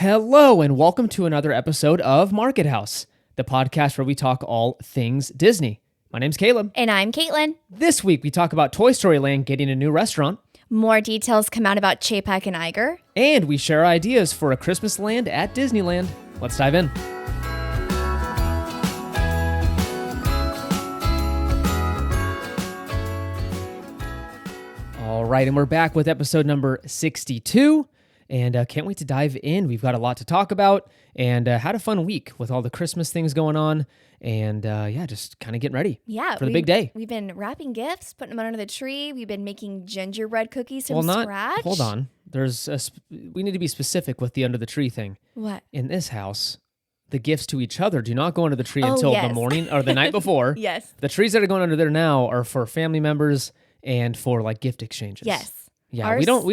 Hello, and welcome to another episode of Market House, the podcast where we talk all things Disney. My name's Caleb. And I'm Caitlin. This week, we talk about Toy Story Land getting a new restaurant. More details come out about Chapek and Iger. And we share ideas for a Christmas land at Disneyland. Let's dive in. All right, and we're back with episode number 62. And can't wait to dive in. We've got a lot to talk about and had a fun week with all the Christmas things going on. And just kind of getting ready for the big day. We've been wrapping gifts, putting them under the tree. We've been making gingerbread cookies from scratch. Hold on. We need to be specific with the under the tree thing. What? In this house, the gifts to each other do not go under the tree until the morning or the night before. Yes. The trees that are going under there now are for family members and for like gift exchanges. Yes. Yeah, we don't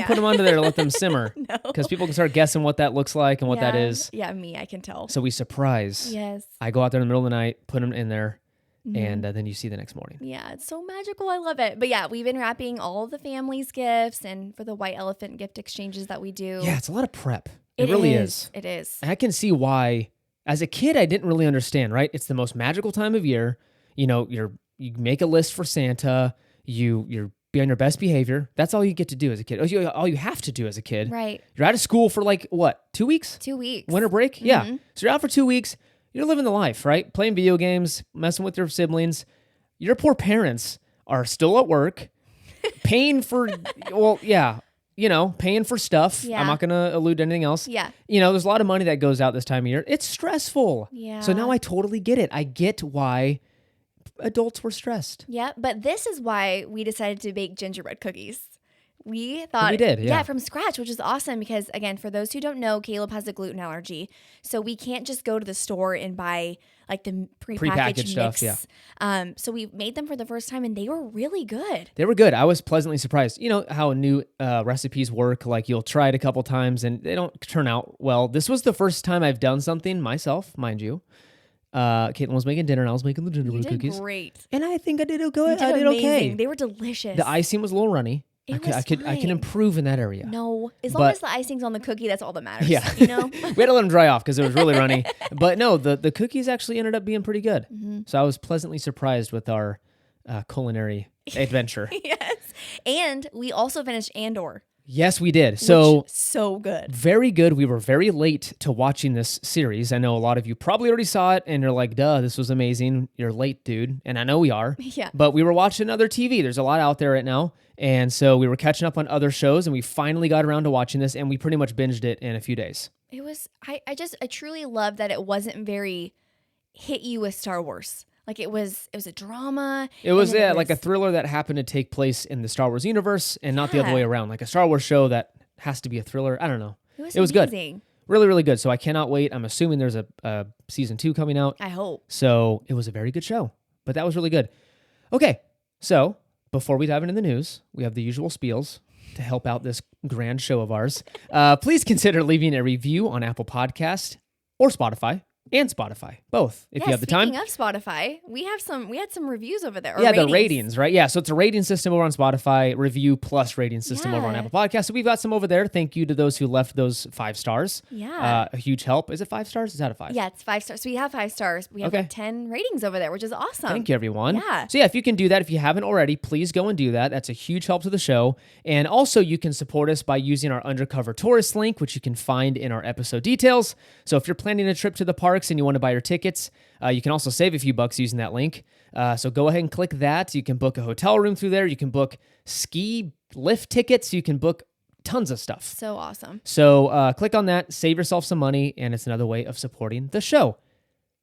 put them under there to let them simmer. No. Because people can start guessing what that looks like and what that is. Yeah, I can tell. So we surprise. Yes. I go out there in the middle of the night, put them in there, and then you see the next morning. Yeah, it's so magical. I love it. But yeah, we've been wrapping all of the family's gifts and for the white elephant gift exchanges that we do. Yeah, it's a lot of prep. It really is. It is. I can see why. As a kid, I didn't really understand, right? It's the most magical time of year. You know, you make a list for Santa. You're be on your best behavior. That's all you get to do as a kid. All you have to do as a kid. Right. You're out of school for 2 weeks? 2 weeks. Winter break? Mm-hmm. Yeah. So you're out for 2 weeks. You're living the life, right? Playing video games, messing with your siblings. Your poor parents are still at work, paying for, paying for stuff. Yeah. I'm not going to allude to anything else. Yeah. There's a lot of money that goes out this time of year. It's stressful. Yeah. So now I totally get it. I get why adults were stressed. Yeah, but this is why we decided to bake gingerbread cookies. We thought we did, yeah, from scratch, which is awesome because, again, for those who don't know, Caleb has a gluten allergy, so we can't just go to the store and buy like the prepackaged stuff. mix. Yeah. So we made them for the first time, and they were really good. They were good. I was pleasantly surprised. You know how new recipes work. Like you'll try it a couple times and they don't turn out well. This was the first time I've done something myself, mind you. Caitlin was making dinner and I was making the gingerbread cookies. Great. And I think I did okay. I did okay. Amazing. They were delicious. The icing was a little runny. I can improve in that area. No, as long as the icing's on the cookie, that's all that matters. Yeah. You know? We had to let them dry off because it was really runny. But no, the cookies actually ended up being pretty good. Mm-hmm. So I was pleasantly surprised with our culinary adventure. Yes. And we also finished Andor. Yes, we did. So good. Very good. We were very late to watching this series. I know a lot of you probably already saw it and you're like, duh, this was amazing. You're late, dude. And I know we are. Yeah. But we were watching other TV. There's a lot out there right now. And so we were catching up on other shows and we finally got around to watching this and we pretty much binged it in a few days. It was, I truly love that it wasn't very hit you with Star Wars. Like it was a drama. It was like a thriller that happened to take place in the Star Wars universe and not the other way around. Like a Star Wars show that has to be a thriller. I don't know. It was amazing. Good. Really, really good. So I cannot wait. I'm assuming there's a season 2 coming out. I hope. So it was a very good show, but that was really good. Okay. So before we dive into the news, we have the usual spiels to help out this grand show of ours. Please consider leaving a review on Apple Podcast or Spotify. And Spotify, both, if you have the time. Speaking of Spotify, we had some reviews over there. Yeah, the ratings, right? Yeah, so it's a rating system over on Spotify, review plus rating system over on Apple Podcasts. So we've got some over there. Thank you to those who left those 5 stars. Yeah. A huge help. Is it 5 stars? Is that a 5? Yeah, it's 5 stars. So we have 5 stars. We have 10 ratings over there, which is awesome. Thank you, everyone. Yeah. So yeah, if you can do that, if you haven't already, please go and do that. That's a huge help to the show. And also you can support us by using our Undercover Tourist link, which you can find in our episode details. So if you're planning a trip to the parks and you want to buy your tickets, you can also save a few bucks using that link. So go ahead and click that. You can book a hotel room through there. You can book ski lift tickets. You can book tons of stuff. So awesome. So click on that, save yourself some money, and it's another way of supporting the show.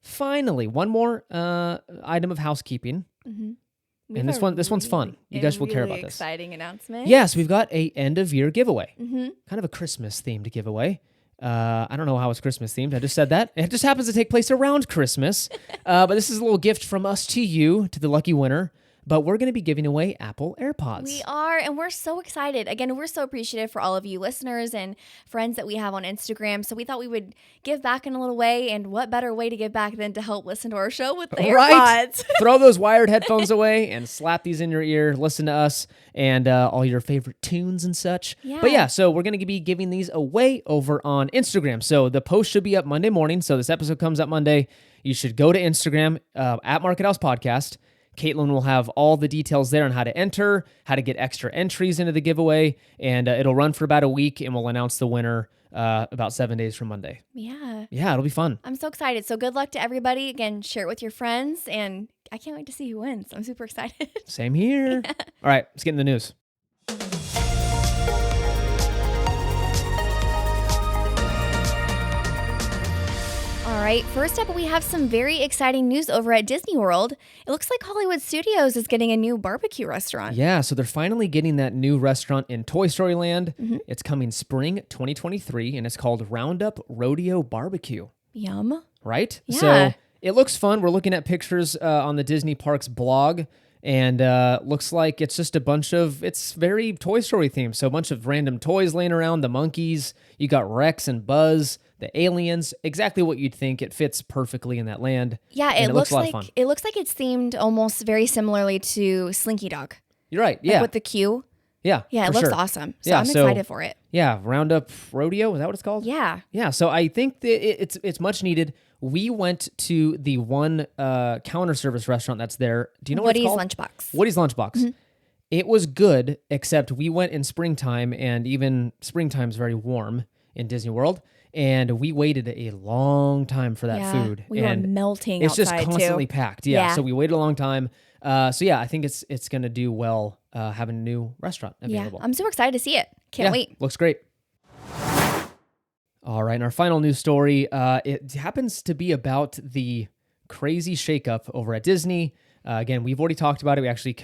Finally, one more item of housekeeping. Mm-hmm. And this one's fun. You guys will care about this. Exciting announcement. Yes, we've got a end of year giveaway. Mm-hmm. Kind of a Christmas themed giveaway. I don't know how it's Christmas themed. I just said that. It just happens to take place around Christmas. But this is a little gift from us to you, to the lucky winner. but we're going to be giving away Apple AirPods. We are, and we're so excited. Again, we're so appreciative for all of you listeners and friends that we have on Instagram. So we thought we would give back in a little way, and what better way to give back than to help listen to our show with the AirPods? Throw those wired headphones away and slap these in your ear. Listen to us and all your favorite tunes and such. Yeah. But yeah, so we're going to be giving these away over on Instagram. So the post should be up Monday morning. So this episode comes up Monday. You should go to Instagram at Market House Podcast. Caitlin will have all the details there on how to enter, how to get extra entries into the giveaway, and it'll run for about a week, and we'll announce the winner about 7 days from Monday. Yeah, it'll be fun. I'm so excited. So good luck to everybody. Again, share it with your friends, and I can't wait to see who wins. I'm super excited. Same here. Yeah. All right, let's get in the news. All right, first up, we have some very exciting news over at Disney World. It looks like Hollywood Studios is getting a new barbecue restaurant. Yeah, so they're finally getting that new restaurant in Toy Story Land. Mm-hmm. It's coming spring 2023, and it's called Roundup Rodeo Barbecue. Yum. Right? Yeah. So it looks fun. We're looking at pictures on the Disney Parks blog, and looks like it's just it's very Toy Story themed. So a bunch of random toys laying around, the monkeys, you got Rex and Buzz, the aliens, exactly what you'd think. It fits perfectly in that land. Yeah, it looks like it's themed almost very similarly to Slinky Dog. You're right. Yeah, like with the queue. Yeah, it looks awesome. So I'm excited for it. Yeah, Roundup Rodeo, is that what it's called? Yeah. Yeah, so I think that it's much needed. We went to the one counter service restaurant that's there. Do you know what it's called? Woody's Lunchbox. Mm-hmm. It was good, except we went in springtime, and even springtime's very warm in Disney World. And we waited a long time for that food. We were melting outside, it's just constantly too. packed. Yeah, so we waited a long time. So yeah, I think it's going to do well having a new restaurant available. Yeah, I'm super excited to see it. Can't wait. Looks great. All right, and our final news story, it happens to be about the crazy shakeup over at Disney. Again, we've already talked about it. We actually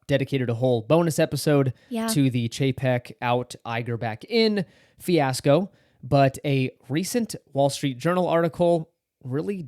dedicated a whole bonus episode to the Chapek out, Iger back in fiasco. But a recent Wall Street Journal article really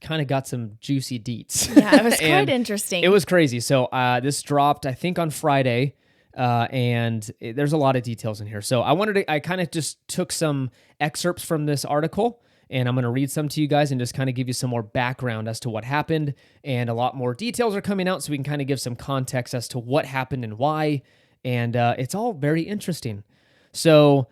kind of got some juicy deets. Yeah, it was quite interesting. It was crazy. So this dropped, I think, on Friday, and there's a lot of details in here. So I kind of just took some excerpts from this article, and I'm going to read some to you guys and just kind of give you some more background as to what happened. And a lot more details are coming out, so we can kind of give some context as to what happened and why. And it's all very interesting. So...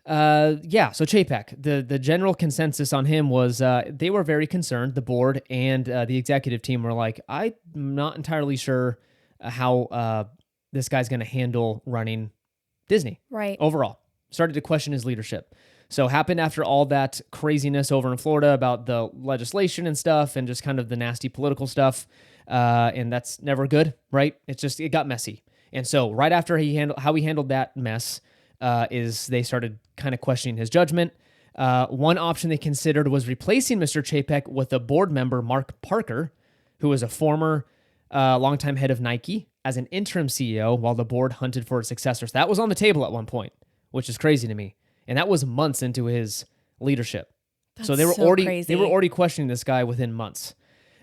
so Chapek, the general consensus on him was they were very concerned. The board and the executive team were like, I'm not entirely sure how this guy's going to handle running Disney. Right. Overall, started to question his leadership. So happened after all that craziness over in Florida about the legislation and stuff, and just kind of the nasty political stuff, and that's never good, right? It got messy, and so right after how he handled that mess. Is they started kind of questioning his judgment. One option they considered was replacing Mr. Chapek with a board member, Mark Parker, who was a former longtime head of Nike, as an interim CEO while the board hunted for a successor. So that was on the table at one point, which is crazy to me. And that was months into his leadership. So they were already questioning this guy within months.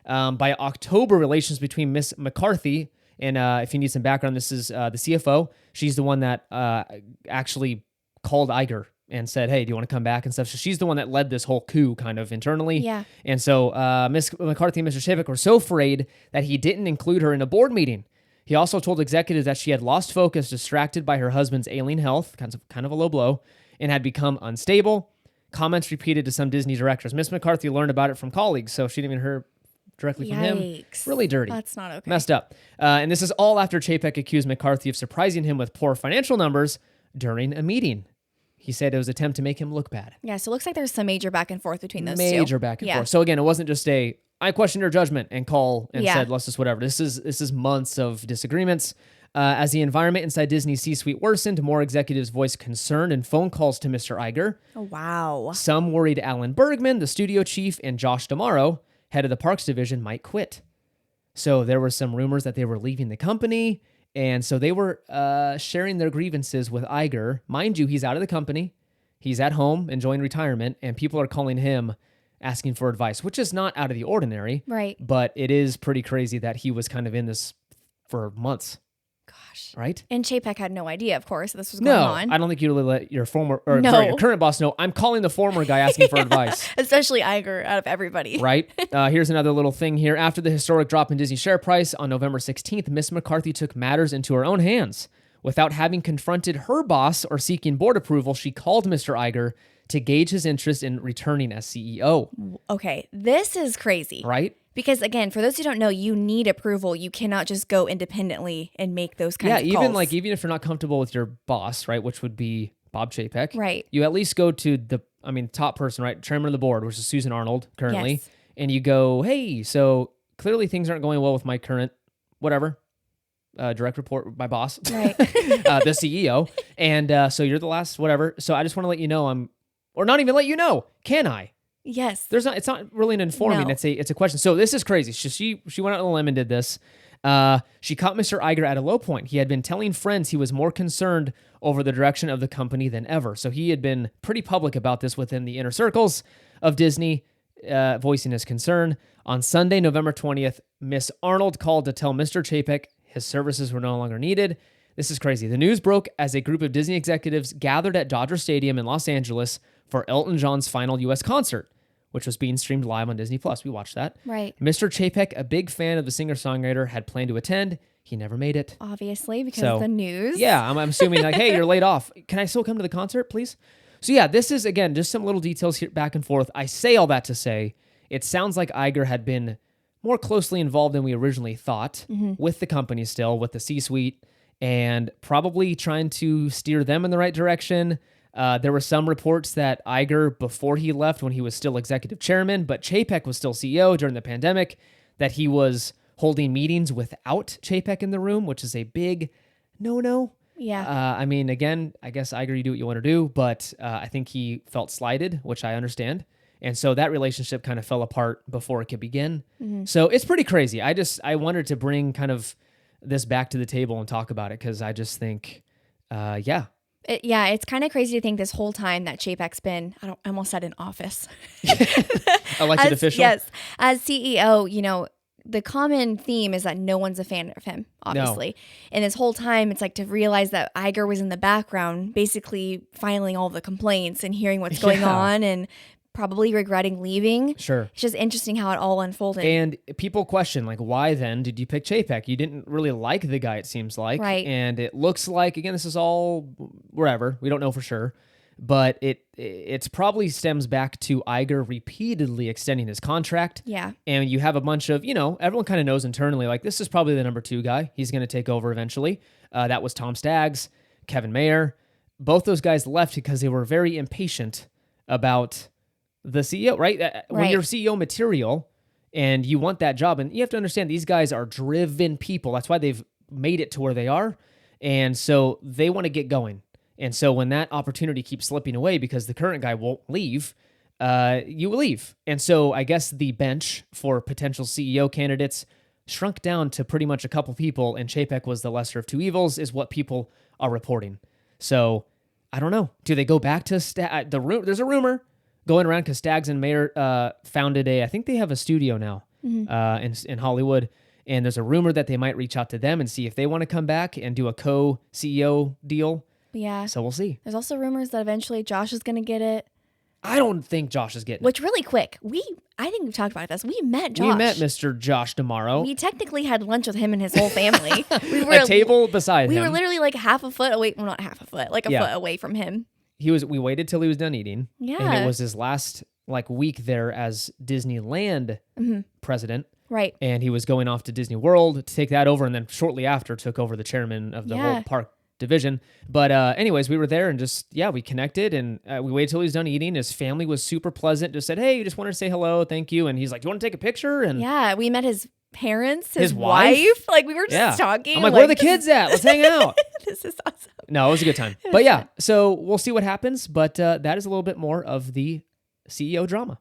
By October, relations between Miss McCarthy and if you need some background, this is the CFO. She's the one that actually called Iger and said, hey, do you want to come back and stuff? So she's the one that led this whole coup kind of internally. Yeah. And so Miss McCarthy and Mr. Chapek were so afraid that he didn't include her in a board meeting. He also told executives that she had lost focus, distracted by her husband's ailing health, kind of a low blow, and had become unstable. Comments repeated to some Disney directors. Miss McCarthy learned about it from colleagues, so she didn't even hear directly from him. Really dirty. That's not okay. Messed up. And this is all after Chapek accused McCarthy of surprising him with poor financial numbers during a meeting. He said it was an attempt to make him look bad. Yeah, so it looks like there's some major back and forth between those two. Major back and forth. So again, it wasn't just I questioned her judgment and said, let's just whatever. This is months of disagreements. As the environment inside Disney's C-suite worsened, more executives voiced concern and phone calls to Mr. Iger. Oh, wow. Some worried Alan Bergman, the studio chief, and Josh D'Amaro, head of the parks division, might quit. So there were some rumors that they were leaving the company, and so they were sharing their grievances with Iger. Mind you, he's out of the company. He's at home enjoying retirement, and people are calling him asking for advice, which is not out of the ordinary. Right. But it is pretty crazy that he was kind of in this for months. Gosh. Right? And Chapek had no idea, of course, this was going on. No, I don't think you'd let your your current boss know. I'm calling the former guy asking for advice. Especially Iger out of everybody. Right? Here's another little thing here. After the historic drop in Disney share price on November 16th, Miss McCarthy took matters into her own hands. Without having confronted her boss or seeking board approval, she called Mr. Iger to gauge his interest in returning as CEO. Okay, this is crazy. Right? Because again, for those who don't know, you need approval. You cannot just go independently and make those kinds of calls. Yeah, even if you're not comfortable with your boss, right, which would be Bob Chapek. Right. You at least go to the top person, right, chairman of the board, which is Susan Arnold currently, Yes. and you go, hey, so clearly things aren't going well with my current whatever. Direct report, my boss, Right. the CEO. And so you're the last, whatever. So I just want to let you know or not even let you know, can I? Yes. It's not really an informing. No. It's a question. So this is crazy. She went out on a limb and did this. She caught Mr. Iger at a low point. He had been telling friends he was more concerned over the direction of the company than ever. So he had been pretty public about this within the inner circles of Disney, voicing his concern. On Sunday, November 20th, Miss Arnold called to tell Mr. Chapek his services were no longer needed. This is crazy. The news broke as a group of Disney executives gathered at Dodger Stadium in Los Angeles for Elton John's final U.S. concert, which was being streamed live on Disney+. We watched that. Right. Mr. Chapek, a big fan of the singer-songwriter, had planned to attend. He never made it. Obviously, because of the news. Yeah, I'm assuming like, hey, you're laid off. Can I still come to the concert, please? So yeah, this is, again, just some little details here back and forth. I say all that to say, it sounds like Iger had been more closely involved than we originally thought with the company still, with the C-suite, and probably trying to steer them in the right direction. There were some reports that Iger, before he left, when he was still executive chairman, but Chapek was still CEO during the pandemic, that he was holding meetings without Chapek in the room, which is a big no-no. Yeah. Again, I guess Iger, you do what you want to do, but I think he felt slighted, which I understand. And so that relationship kind of fell apart before it could begin. So it's pretty crazy. I wanted to bring kind of this back to the table and talk about it because I just think, It's kind of crazy to think this whole time that Chapek's been, I almost said in office. Elected official? Yes. As CEO, the common theme is that no one's a fan of him, obviously. No. And this whole time, it's like to realize that Iger was in the background, basically filing all the complaints and hearing what's going on and probably regretting leaving. Sure. It's just interesting how it all unfolded. And people question, like, why then did you pick Chapek? You didn't really like the guy, it seems like. Right. And it looks like, again, this is all wherever. We don't know for sure. But it's probably stems back to Iger repeatedly extending his contract. Yeah. And you have a bunch of, everyone kind of knows internally, like, this is probably the number 2 guy. He's going to take over eventually. That was Tom Staggs, Kevin Mayer. Both those guys left because they were very impatient about the CEO, right? When you're CEO material and you want that job, and you have to understand these guys are driven people. That's why they've made it to where they are. And so they want to get going. And so when that opportunity keeps slipping away because the current guy won't leave, you will leave. And so I guess the bench for potential CEO candidates shrunk down to pretty much a couple people, and Chapek was the lesser of 2 evils, is what people are reporting. So I don't know. Do they go back to there's a rumor going around because Staggs and Mayer founded I think they have a studio now in Hollywood. And there's a rumor that they might reach out to them and see if they want to come back and do a co-CEO deal. Yeah. So we'll see. There's also rumors that eventually Josh is going to get it. I don't think Josh is getting it. Which, really quick, I think we've talked about this. We met Josh. We met Mr. Josh tomorrow. We technically had lunch with him and his whole family. We were a table beside him. We were literally like half a foot away. Well, not half a foot, like a foot away from him. We waited till he was done eating. Yeah. And it was his last week there as Disneyland president. Right. And he was going off to Disney World to take that over, and then shortly after took over the chairman of the whole park division. But anyways, we were there and just, we connected, and we waited till he was done eating. His family was super pleasant, just said, hey, just wanted to say hello, thank you. And he's like, do you want to take a picture? And yeah, we met his parents, his wife. Like, we were just talking. I'm like, where are the kids at? Let's hang out. This is awesome. No, it was a good time. But yeah, so we'll see what happens. But that is a little bit more of the CEO drama.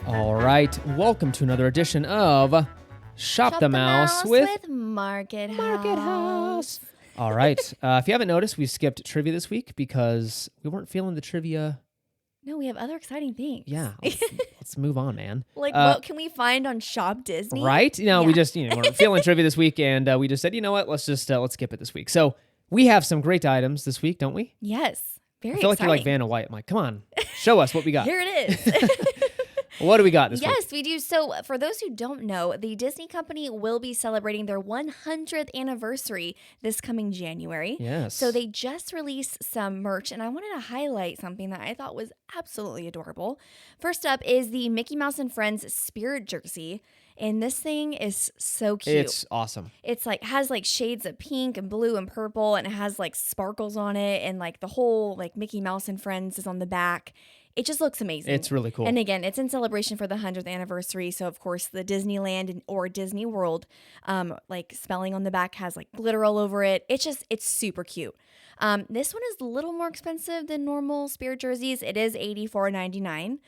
All right, welcome to another edition of Shop the Mouse with Market House. All right. If you haven't noticed, we skipped trivia this week because we weren't feeling the trivia. No, we have other exciting things. Yeah. Let's move on, man. Like, what can we find on Shop Disney? Right? We just, weren't feeling trivia this week, and we just said, you know what? Let's skip it this week. So we have some great items this week, don't we? Yes. Very I feel exciting. like you're like Vanna White. I'm like, come on, show us what we got. Here it is. What do we got this week? Yes, we do. So, for those who don't know, the Disney company will be celebrating their 100th anniversary this coming January. Yes. So, they just released some merch, and I wanted to highlight something that I thought was absolutely adorable. First up is the Mickey Mouse and Friends Spirit Jersey. And this thing is so cute. It's awesome. It's like has like shades of pink and blue and purple, and it has like sparkles on it, and like the whole like Mickey Mouse and Friends is on the back. It just looks amazing. It's really cool. And again, it's in celebration for the 100th anniversary. So of course, the Disneyland or Disney World, like spelling on the back has like glitter all over it. It's super cute. This one is a little more expensive than normal Spirit jerseys. It is $84.99,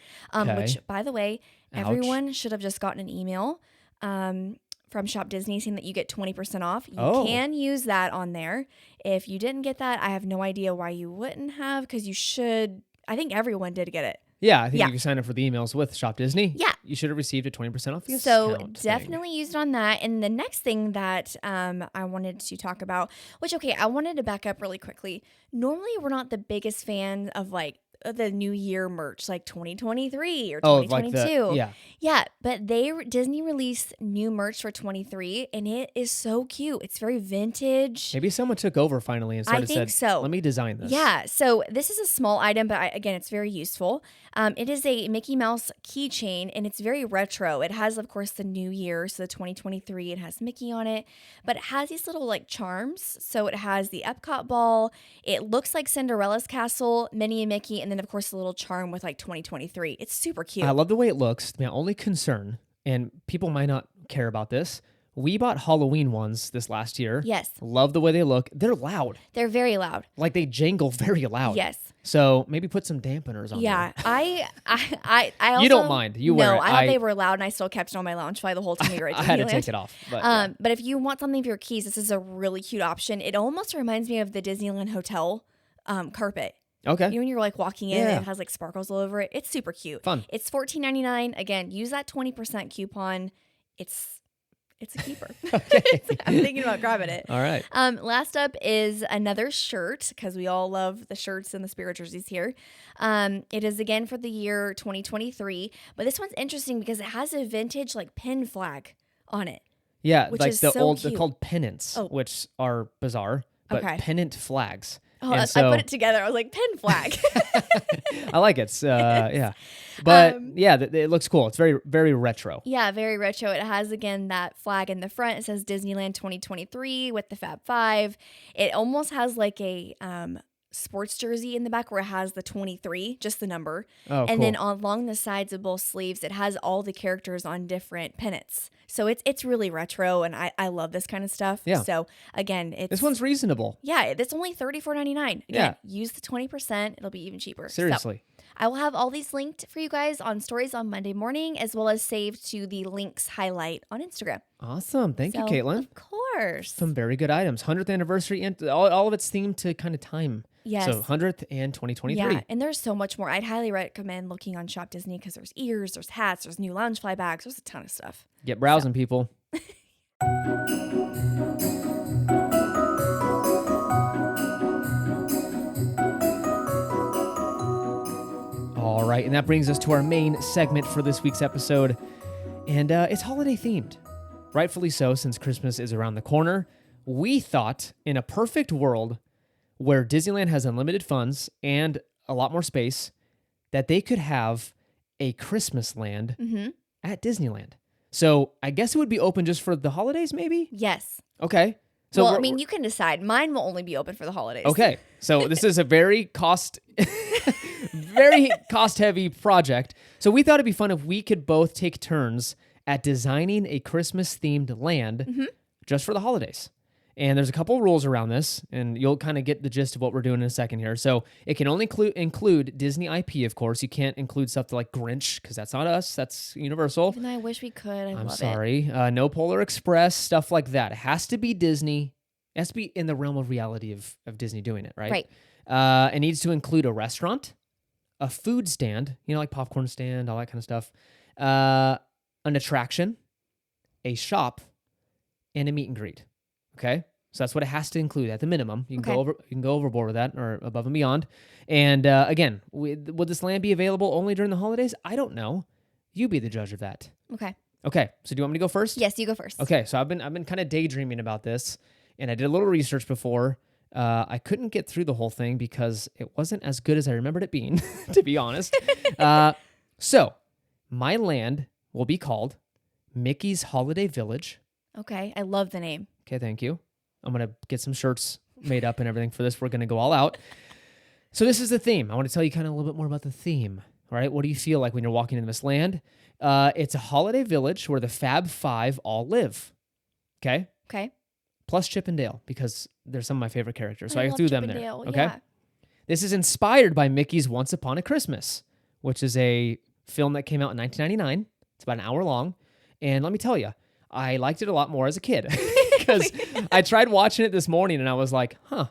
which, by the way, everyone should have just gotten an email from Shop Disney saying that you get 20% off. You can use that on there. If you didn't get that, I have no idea why you wouldn't have, because you should. I think everyone did get it. Yeah, I think if you sign up for the emails with Shop Disney, yeah, you should have received a 20% off discount. So definitely used on that. And the next thing that I wanted to talk about, which, I wanted to back up really quickly. Normally, we're not the biggest fan of like the new year merch, like 2023 or 2022. Yeah, but Disney released new merch for 23, and it is so cute. It's very vintage. Maybe someone took over finally and said, let me design this. Yeah, so this is a small item, but again, it's very useful. It is a Mickey Mouse keychain, and it's very retro. It has, of course, the new year, so the 2023. It has Mickey on it, but it has these little like charms. So it has the Epcot ball. It looks like Cinderella's castle, Minnie and Mickey, and then of course the little charm with like 2023. It's super cute. I love the way it looks. My only concern, and people might not care about this, we bought Halloween ones this last year. Yes. Love the way they look. They're loud. They're very loud. Like they jangle very loud. Yes. So maybe put some dampeners on. Yeah, there. I also, you don't mind. You wear it. No, I thought they were loud, and I still kept it on my lounge the whole time we were at Disneyland. I had to take it off. But, but if you want something for your keys, this is a really cute option. It almost reminds me of the Disneyland Hotel carpet. Okay. When you're like walking in and it has like sparkles all over it. It's super cute. Fun. It's $14.99. Again, use that 20% coupon. It's a keeper. Okay. I'm thinking about grabbing it. All right. Last up is another shirt, because we all love the shirts and the Spirit jerseys here. It is again for the year 2023, but this one's interesting because it has a vintage like pin flag on it. Yeah, which like is the so old, cute. they're called pennants, which are bizarre, but pennant flags. Oh, I put it together. I was like, pin flag. I like it. Yeah. But it looks cool. It's very, very retro. Yeah, very retro. It has, again, that flag in the front. It says Disneyland 2023 with the Fab Five. It almost has like a sports jersey in the back where it has the 23, just the number. Oh, and cool. then along the sides of both sleeves, it has all the characters on different pennants. So it's really retro, and I love this kind of stuff. Yeah. So again, this one's reasonable. Yeah, it's only $34.99. Yeah. Use the 20%. It'll be even cheaper. Seriously. So, I will have all these linked for you guys on Stories on Monday morning, as well as saved to the links highlight on Instagram. Awesome. Thank you, Caitlin. Of course. Some very good items. 100th anniversary, and all of it's themed to kind of time. Yes. So 100th and 2023. Yeah, and there's so much more. I'd highly recommend looking on Shop Disney because there's ears, there's hats, there's new Loungefly bags, there's a ton of stuff. Get browsing, people. All right, and that brings us to our main segment for this week's episode, and it's holiday themed. Rightfully so, since Christmas is around the corner. We thought, in a perfect world where Disneyland has unlimited funds and a lot more space, that they could have a Christmas land at Disneyland. So I guess it would be open just for the holidays, maybe? Yes. Okay. So well, I mean, you can decide. Mine will only be open for the holidays. Okay. So this is a very very cost-heavy project. So we thought it'd be fun if we could both take turns at designing a Christmas-themed land just for the holidays. And there's a couple rules around this, and you'll kind of get the gist of what we're doing in a second here. So it can only include Disney IP, of course. You can't include stuff like Grinch, because that's not us. That's Universal. Even though I wish we could. I I'm love sorry. No Polar Express, stuff like that. It has to be Disney. It has to be in the realm of reality of Disney doing it, right? Right. It needs to include a restaurant, a food stand, like popcorn stand, all that kind of stuff, an attraction, a shop, and a meet and greet. Okay, so that's what it has to include at the minimum. You can go overboard with that or above and beyond. And again, would this land be available only during the holidays? I don't know. You be the judge of that. Okay. So do you want me to go first? Yes, you go first. Okay. So I've been kind of daydreaming about this, and I did a little research before. I couldn't get through the whole thing because it wasn't as good as I remembered it being, to be honest. So my land will be called Mickey's Holiday Village. Okay. I love the name. Okay, thank you. I'm going to get some shirts made up and everything for this. We're going to go all out. So this is the theme. I want to tell you kind of a little bit more about the theme. All right, what do you feel like when you're walking into this land? It's a holiday village where the Fab Five all live. Okay? Okay. Plus Chip and Dale, because they're some of my favorite characters. So I love threw Chip them and there. Dale, Okay? yeah. This is inspired by Mickey's Once Upon a Christmas, which is a film that came out in 1999. It's about an hour long. And let me tell you, I liked it a lot more as a kid because I tried watching it this morning and I was like, huh.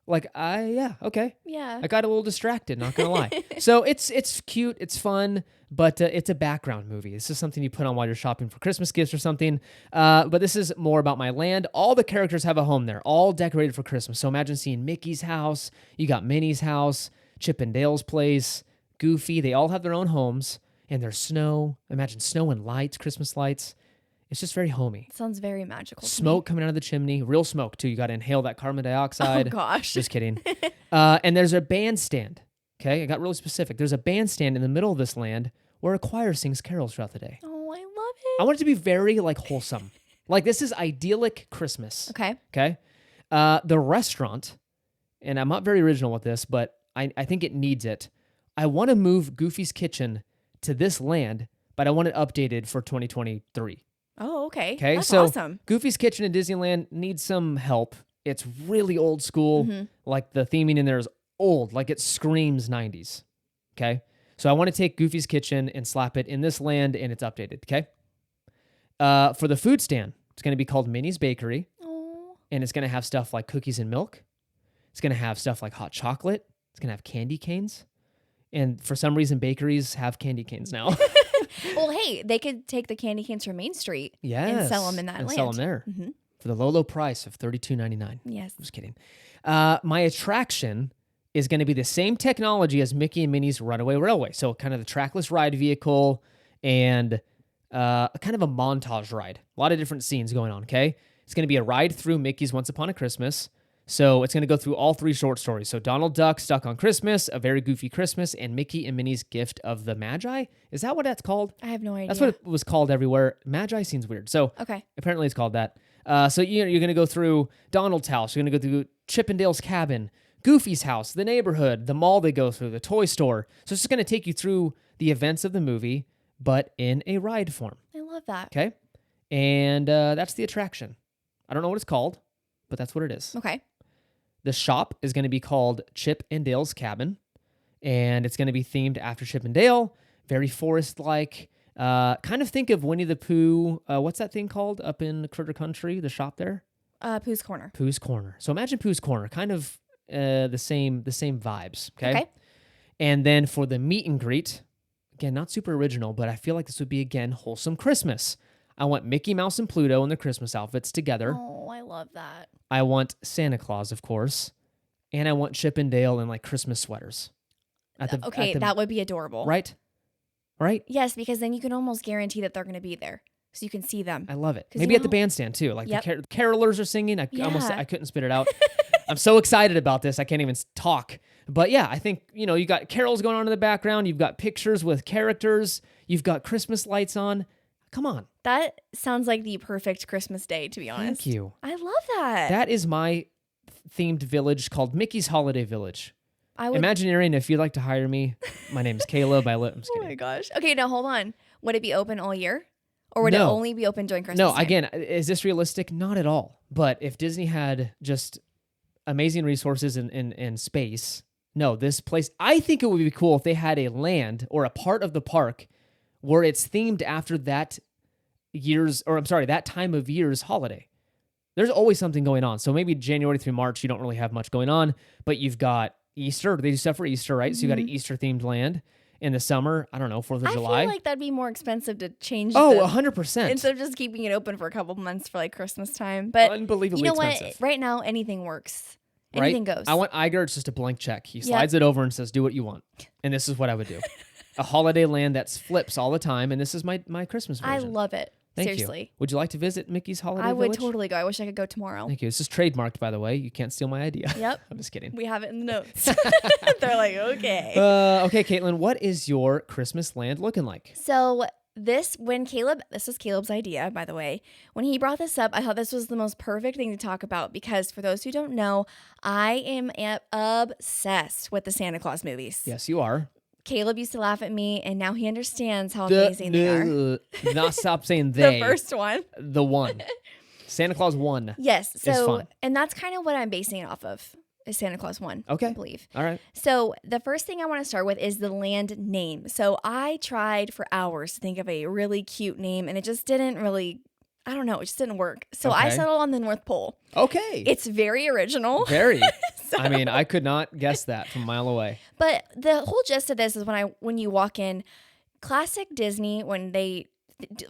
Okay. Yeah. I got a little distracted, not gonna lie. So it's cute, it's fun, but it's a background movie. This is something you put on while you're shopping for Christmas gifts or something. But this is more about my land. All the characters have a home there, all decorated for Christmas. So imagine seeing Mickey's house, you got Minnie's house, Chip and Dale's place, Goofy. They all have their own homes, and there's snow. Imagine snow and lights, Christmas lights. It's just very homey. Sounds very magical. Smoke coming out of the chimney, real smoke too. You got to inhale that carbon dioxide. Oh gosh. Just kidding. And there's a bandstand. Okay, I got really specific. There's a bandstand in the middle of this land where a choir sings carols throughout the day. Oh, I love it. I want it to be very wholesome. This is idyllic Christmas. Okay. Okay. The restaurant, and I'm not very original with this, but I think it needs it. I want to move Goofy's Kitchen to this land, but I want it updated for 2023. Oh, okay. Okay, That's so awesome. Goofy's Kitchen in Disneyland needs some help. It's really old school. The theming in there is old. It screams 90s. Okay, so I want to take Goofy's Kitchen and slap it in this land, and it's updated. Okay, for the food stand, it's going to be called Minnie's Bakery, and it's going to have stuff like cookies and milk. It's going to have stuff like hot chocolate. It's going to have candy canes, and for some reason, bakeries have candy canes now. Well, hey, they could take the candy canes from Main Street and sell them in that land. Sell them there for the low price of $32.99. Yes. I'm just kidding. My attraction is going to be the same technology as Mickey and Minnie's Runaway Railway. So kind of the trackless ride vehicle and kind of a montage ride. A lot of different scenes going on, okay? It's going to be a ride through Mickey's Once Upon a Christmas. So it's going to go through all three short stories. So Donald Duck, Stuck on Christmas, A Very Goofy Christmas, and Mickey and Minnie's Gift of the Magi. Is that what that's called? I have no idea. That's what it was called everywhere. Magi seems weird. So apparently it's called that. So you're going to go through Donald's house. You're going to go through Chip and Dale's cabin, Goofy's house, the neighborhood, the mall they go through, the toy store. So it's just going to take you through the events of the movie, but in a ride form. I love that. Okay? And that's the attraction. I don't know what it's called, but that's what it is. Okay. The shop is going to be called Chip and Dale's Cabin, and it's going to be themed after Chip and Dale, very forest-like. Kind of think of Winnie the Pooh. What's that thing called up in Critter Country, the shop there? Pooh's Corner. Pooh's Corner. So imagine Pooh's Corner, kind of the same vibes, okay? And then for the meet and greet, again, not super original, but I feel like this would be, again, wholesome Christmas. I want Mickey Mouse and Pluto in their Christmas outfits together. Oh, I love that. I want Santa Claus, of course. And I want Chip and Dale in Christmas sweaters. That would be adorable. Right? Right? Yes, because then you can almost guarantee that they're going to be there. So you can see them. I love it. Maybe at the bandstand too. The carolers are singing. I couldn't spit it out. I'm so excited about this. I can't even talk. But yeah, I think, you got carols going on in the background. You've got pictures with characters. You've got Christmas lights on. Come on. That sounds like the perfect Christmas day, to be honest. Thank you. I love that. That is my themed village called Mickey's Holiday Village. I Imagineering, if you'd like to hire me, my name is Caleb. I'm just kidding. Oh my gosh. Okay, now hold on. Would it be open all year? Or would it only be open during Christmas time? Again, is this realistic? Not at all. But if Disney had just amazing resources in space, this place, I think it would be cool if they had a land or a part of the park where it's themed after that time of year's holiday. there's always something going on. So maybe January through March, you don't really have much going on, but you've got Easter. They do stuff for Easter, right? So you got an Easter themed land. In the summer, I don't know, 4th of July. I feel like that'd be more expensive to change. 100%. Instead of just keeping it open for a couple months for like Christmas time. But unbelievably you know expensive. what? Right now, anything works. Anything goes. I want Iger, it's just a blank check. He slides it over and says, do what you want. And this is what I would do. A holiday land that flips all the time. And this is my Christmas version. I love it. Thank Seriously. you. Would you like to visit Mickey's Holiday Village? I would Village? totally go. I wish I could go tomorrow. Thank you. This is trademarked, by the way. You can't steal my idea. Yep. I'm just kidding. We have it in the notes. They're like, okay. Okay, Caitlin, what is your Christmas land looking like? So this was Caleb's idea, by the way. When he brought this up, I thought this was the most perfect thing to talk about because for those who don't know, I am obsessed with the Santa Claus movies. Yes, you are. Caleb used to laugh at me, and now he understands how amazing they are. Not stop saying they. The first one. The one. Santa Claus 1. Yes. Is So, fun. and that's kind of what I'm basing it off of, is Santa Claus 1, Okay. I believe. All right. So the first thing I want to start with is the land name. So I tried for hours to think of a really cute name, and it just didn't really, I don't know, it just didn't work. So I Okay. settled on the North Pole. Okay. It's very original. Very. So- I mean, I could not guess that from a mile away. But the whole gist of this is when you walk in, classic Disney,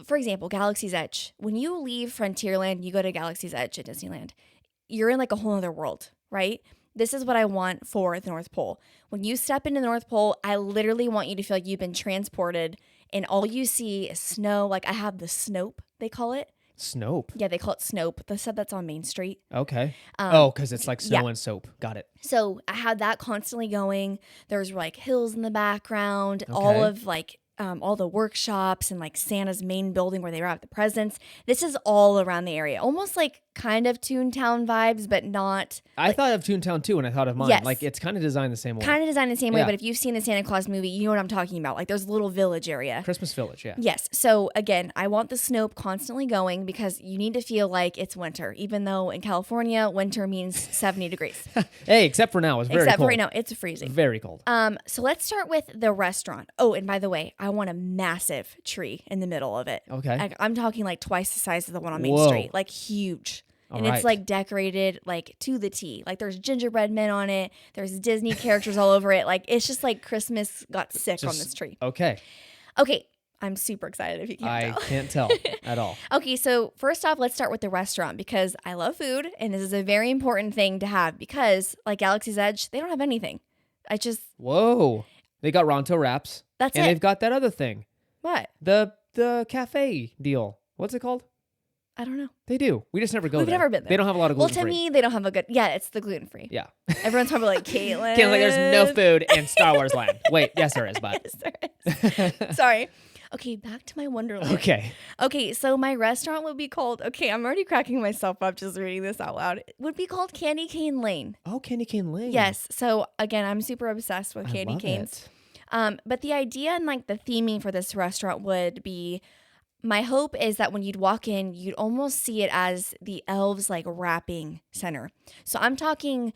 for example, Galaxy's Edge. When you leave Frontierland, you go to Galaxy's Edge at Disneyland, you're in like a whole other world, right? This is what I want for the North Pole. When you step into the North Pole, I literally want you to feel like you've been transported and all you see is snow. Like I have the Snope, they call it. Snope. Yeah, they call it Snope. They said that's on Main Street. Okay. Because it's like snow and soap. Got it. So I had that constantly going. There's like hills in the background, all of like all the workshops and like Santa's main building where they wrap the presents. This is all around the area, almost like kind of Toontown vibes, but not. I thought of Toontown too when I thought of mine. Yes. Like it's kind of designed the same way. Kind of designed the same way, Yeah. but if you've seen the Santa Claus movie, you know what I'm talking about. Like there's a little village area. Christmas Village, yeah. Yes. So again, I want the Snope constantly going because you need to feel like it's winter, even though in California, winter means 70 degrees. Hey, except for now, it's very Except cold. for right now, it's freezing. Very cold. So let's start with the restaurant. Oh, and by the way, I want a massive tree in the middle of it. Okay. Like, I'm talking like twice the size of the one on Main Whoa. Street, like huge. All And right. it's like decorated like to the T. Like there's gingerbread men on it. There's Disney characters all over it. Like it's just like Christmas got sick on this tree. Okay. Okay. I'm super excited if you can't I tell. can't tell at all. Okay, so first off, let's start with the restaurant because I love food and this is a very important thing to have because like Galaxy's Edge, they don't have anything. Whoa. They got Ronto wraps. That's and it. they've got that other thing. What? The cafe deal. What's it called? I don't know. They do. We just never go We've there. never been there. They don't have a lot of Well, gluten-free. to me, they don't have a good. Yeah, it's the gluten free. Yeah. Everyone's probably like Caitlin. Can't like there's no food in Star Wars land. Wait, yes there is, but Yes, there is. Sorry. Okay, back to my Wonderland. okay. Okay, so my restaurant would be called. Okay, I'm already cracking myself up just reading this out loud. It would be called Candy Cane Lane. Oh, Candy Cane Lane. Yes. So again, I'm super obsessed with I candy love canes. it. But the idea and like the theming for this restaurant would be. My hope is that when you'd walk in, you'd almost see it as the elves like wrapping center. So I'm talking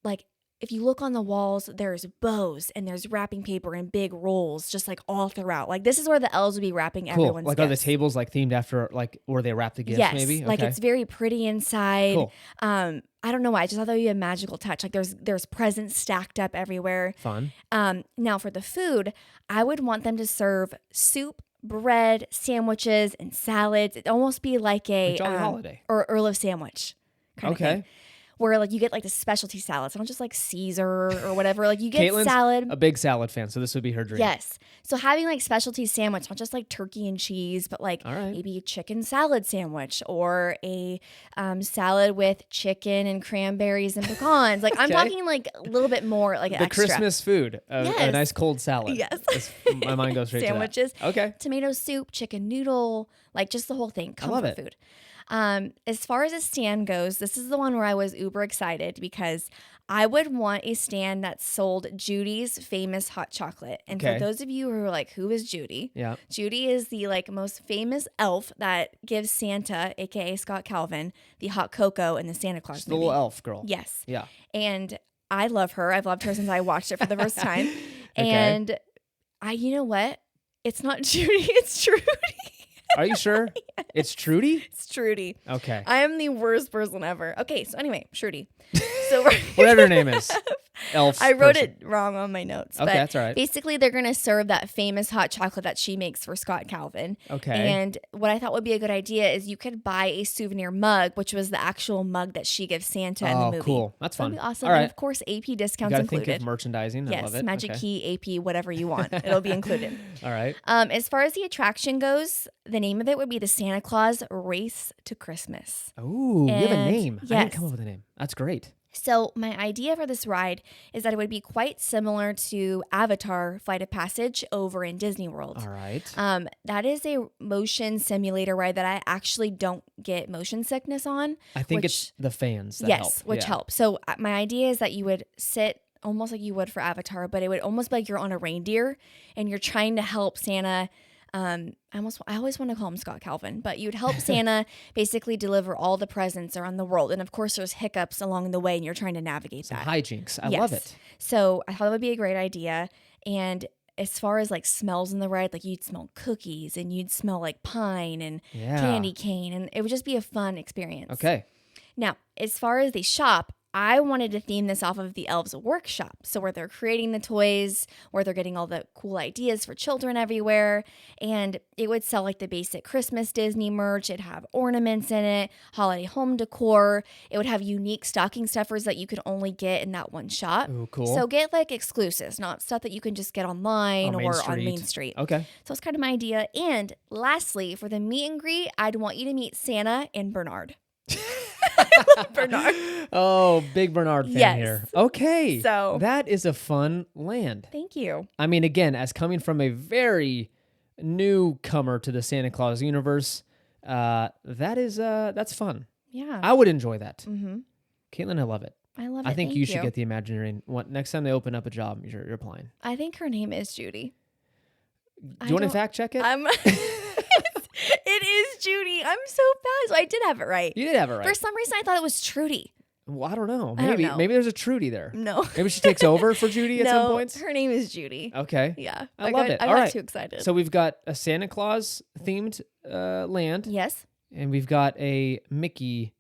like if you look on the walls, there's bows and there's wrapping paper and big rolls just like all throughout. Like this is where the elves would be wrapping Cool. everyone's Like gifts. are the tables like themed after like where they wrap the gifts Yes, maybe? like Okay. it's very pretty inside. Cool. I don't know why. I just thought that would be a magical touch. Like there's presents stacked up everywhere. Fun. Now for the food, I would want them to serve soup, bread, sandwiches, and salads. It'd almost be like a Like Jolly Holiday. or Earl of Sandwich kind of Okay. thing. Where like you get like the specialty salads, not just like Caesar or whatever. Like you get Caitlin's salad. a big salad fan, so this would be her dream. Yes. So having like specialty sandwich, not just like turkey and cheese, but like All right. maybe a chicken salad sandwich or a salad with chicken and cranberries and pecans. Like I'm Okay. talking like a little bit more like The extra. Christmas food, a Yes. nice cold salad. Yes. My mind goes straight Sandwiches. to that. Okay. Tomato soup, chicken noodle, like just the whole thing. I love Comfort it. food. As far as a stand goes, this is the one where I was uber excited because I would want a stand that sold Judy's famous hot chocolate. And Okay. for those of you who are like, who is Judy? Yeah. Judy is the like most famous elf that gives Santa, aka Scott Calvin, the hot cocoa in the Santa Claus She's the movie. little elf girl. Yes. Yeah. And I love her. I've loved her since I watched it for the first time. Okay. And you know what? It's not Judy, it's Trudy. Are you sure? It's Trudy? It's Trudy. Okay. I am the worst person ever. Okay, so anyway, Trudy. So whatever her name is. Elf. I wrote person. it wrong on my notes. Okay, but that's all right. basically, they're going to serve that famous hot chocolate that she makes for Scott Calvin. Okay. And what I thought would be a good idea is you could buy a souvenir mug, which was the actual mug that she gives Santa in the movie. Oh, cool. That's fun. That'd be awesome. All right. And of course, AP discounts You got to included. think of merchandising. I Yes, love it. Magic Okay. Key, AP, whatever you want. It'll be included. All right. As far as the attraction goes, the name of it would be the Santa Claus Race to Christmas. Ooh, you have a And name. I yes. didn't come up with a name. That's great. So my idea for this ride is that it would be quite similar to Avatar Flight of Passage over in Disney World. All right. That is a motion simulator ride that I actually don't get motion sickness on. I think it's the fans that help. Which Yeah. help. So my idea is that you would sit almost like you would for Avatar, but it would almost be like you're on a reindeer and you're trying to help Santa. I always want to call him Scott Calvin, but you'd help Santa basically deliver all the presents around the world. And of course, there's hiccups along the way, and you're trying to navigate Some that. hijinks. I Yes. love it. So I thought it would be a great idea. And as far as like smells in the ride, like you'd smell cookies and you'd smell like pine and Yeah. candy cane, and it would just be a fun experience. Okay. Now, as far as the shop, I wanted to theme this off of the Elves Workshop. So where they're creating the toys, where they're getting all the cool ideas for children everywhere. And it would sell like the basic Christmas Disney merch. It'd have ornaments in it, holiday home decor. It would have unique stocking stuffers that you could only get in that one shop. Ooh, cool. So get like exclusives, not stuff that you can just get online On Main or on Street. Main Street. Okay. So it's kind of my idea. And lastly, for the meet and greet, I'd want you to meet Santa and Bernard. I love Bernard. Oh, big Bernard fan Yes. here. Okay. So- that is a fun land. Thank you. I mean, again, as coming from a very newcomer to the Santa Claus universe, that's fun. Yeah. I would enjoy that. Mm-hmm. Caitlin, I love it. I love it. I think Thank you should get the Imagineering. Next time they open up a job, you're applying. I think her name is Judy. Do you want to fact check it? It is Judy. I'm so bad. So I did have it right. You did have it right. For some reason, I thought it was Trudy. Well, I don't know. I don't Maybe know. maybe there's a Trudy there. No. Maybe she takes over for Judy at some No, points. her name is Judy. Okay. Yeah. I love it. I All got right. too excited. So we've got a Santa Claus themed land, yes. and we've got a Mickey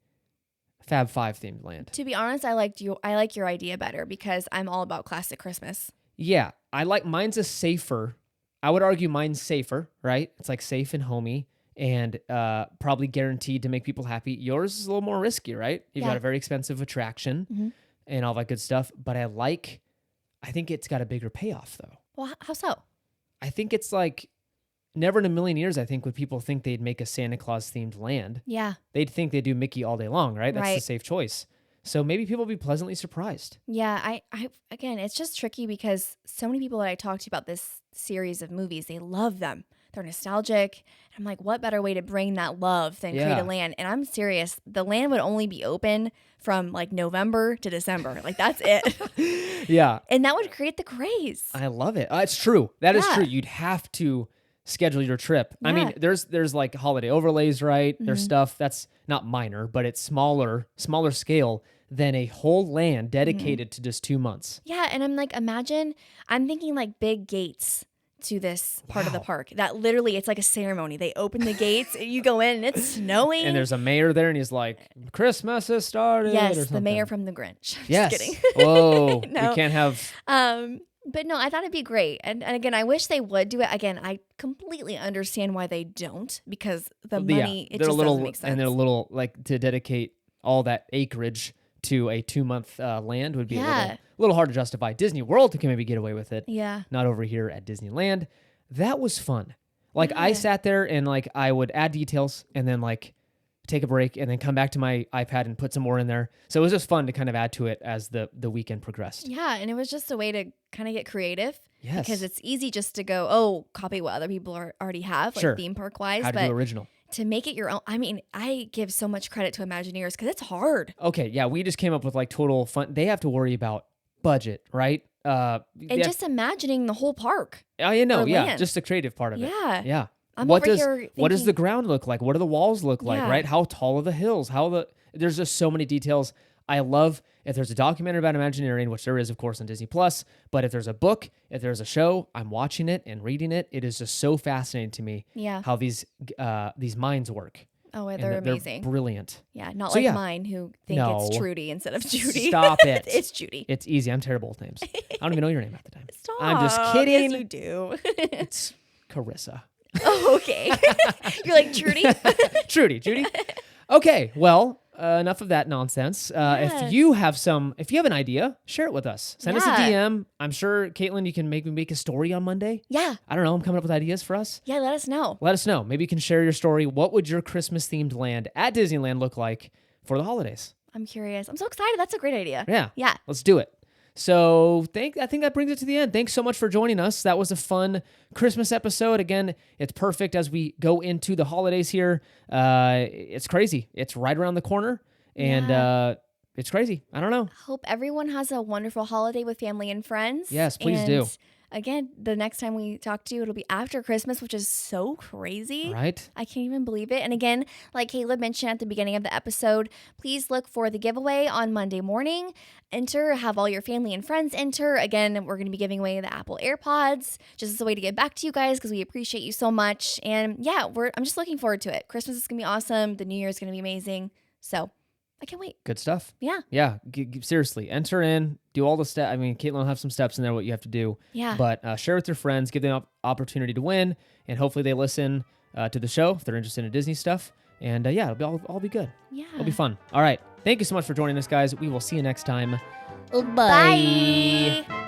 Fab Five themed land. To be honest, I like your idea better because I'm all about classic Christmas. Yeah, I like mine's a safer. I would argue mine's safer, right? It's like safe and homey and probably guaranteed to make people happy. Yours is a little more risky, right? You've Yeah. got a very expensive attraction and all that good stuff. But I think it's got a bigger payoff though. Well, how so? I think it's like never in a million years, I think, would people think they'd make a Santa Claus themed land. Yeah. They'd think they'd do Mickey all day long, right? That's the Right. safe choice. So maybe people will be pleasantly surprised. Yeah, I again, it's just tricky because so many people that I talked to about this series of movies, they love them. They're nostalgic. I'm like, what better way to bring that love than create Yeah. a land? And I'm serious, the land would only be open from like November to December. Like that's it. Yeah. And that would create the craze. I love it. It's true. That is Yeah. true. You'd have to schedule your trip. I mean, Yeah. there's like holiday overlays, right? There's stuff that's not minor, but it's smaller scale than a whole land dedicated to just 2 months. Yeah, and I'm like, I'm thinking like big gates to this part of the Wow. park. That literally, it's like a ceremony. They open the gates, you go in, and it's snowing. And there's a mayor there, and he's like, "Christmas has started." or yes, the something. mayor from The Grinch. Yes. Just kidding. Whoa. No. We can't have. But no, I thought it'd be great. And again, I wish they would do it. Again, I completely understand why they don't because the money, it they're just a little, doesn't make sense. and they're a little like to dedicate all that acreage to a 2-month land would be a little hard to justify. Disney World can maybe get away with it. yeah. Not over here at Disneyland. That was fun. Like I Yeah. sat there and like I would add details and then like take a break and then come back to my iPad and put some more in there. So it was just fun to kind of add to it as the weekend progressed. Yeah. And it was just a way to kind of get creative. Yes. Because it's easy just to go, oh, copy what other people already have, like Sure. theme park wise. How to But do original. to make it your own, I mean, I give so much credit to Imagineers because it's hard. Okay, yeah, we just came up with like total fun. They have to worry about budget, right? And just imagining the whole park. oh, you know, or yeah, land. just the creative part of it. Yeah. Yeah. I'm what over does here what does thinking- the ground look like? What do the walls look like? Yeah. Right? How tall are the hills? There's just so many details. I love if there's a documentary about Imagineering, which there is, of course, on Disney Plus. But if there's a book, if there's a show, I'm watching it and reading it. It is just so fascinating to me how these minds work. Oh, they're amazing. They're brilliant. Yeah, not like mine who think it's Trudy instead of Judy. Stop it. It's Judy. It's easy. I'm terrible with names. I don't even know your name half the time. Stop. I'm just kidding. Yes, you do. It's Carissa. Oh, okay. You're like Trudy? Judy. Okay, well, enough of that nonsense. If you have an idea, share it with us. Send us a DM. I'm sure, Caitlin, you can make a story on Monday. Yeah. I don't know. I'm coming up with ideas for us. Yeah, let us know. Maybe you can share your story. What would your Christmas-themed land at Disneyland look like for the holidays? I'm curious. I'm so excited. That's a great idea. Yeah. Let's do it. So I think that brings it to the end. Thanks so much for joining us. That was a fun Christmas episode. Again, it's perfect as we go into the holidays here. It's crazy. It's right around the corner, and it's crazy. I don't know. Hope everyone has a wonderful holiday with family and friends. Yes, please do. Again, the next time we talk to you, it'll be after Christmas, which is so crazy. Right? I can't even believe it. And again, like Caleb mentioned at the beginning of the episode, please look for the giveaway on Monday morning. Have all your family and friends enter. Again, we're going to be giving away the Apple AirPods just as a way to give back to you guys because we appreciate you so much. And yeah, I'm just looking forward to it. Christmas is going to be awesome. The New Year is going to be amazing. So I can't wait. Good stuff. Yeah. Yeah. Seriously, enter in, do all the steps. I mean, Caitlin will have some steps in there, what you have to do. Yeah. But share with your friends, give them an opportunity to win, and hopefully they listen to the show if they're interested in Disney stuff. And it'll all be good. Yeah. It'll be fun. All right. Thank you so much for joining us, guys. We will see you next time. Bye.